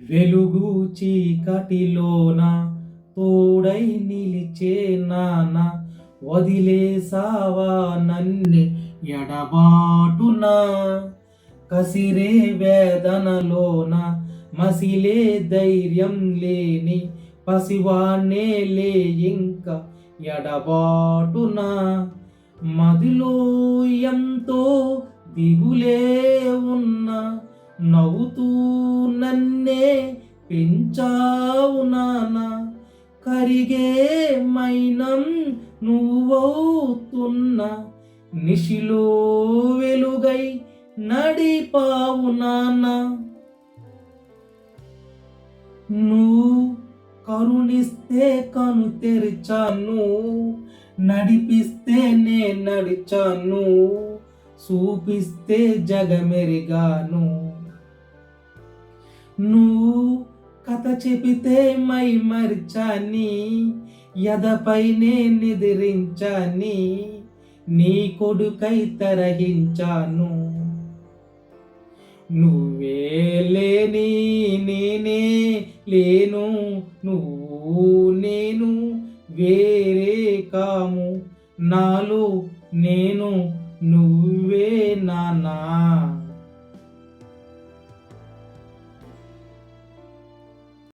వెలుగు చీకటిలోన తోడై నిలిచే నాన్న, వదిలేసావా నన్నే ఎడబాటున. కసిరే వేదనలోన మసిలే ధైర్యం లేని పసివాణ్ణే లే ఇంక ఎడబాటున. మదిలో ఎంతో దిగులే ఉన్న నవ్వుతూ నన్నే పెంచావు నాన్న. కరిగే మైనం నువ్వవుతున్న నిశిలో వెలుగై నడిపావు నాన్న. నువ్వు కరుణిస్తే కను తెరిచాను, నడిపిస్తే నే నడిచాను, చూపిస్తే జగమెరిగాను. నువ్వు కథ చెబితే మై మరిచాని, ఎదపైనే నిద్రించాని, నీ కొడుకై తరహించాను. నువ్వే లేని నేనే లేను, నువ్వు నేను వేరే కాము, నాలో నేను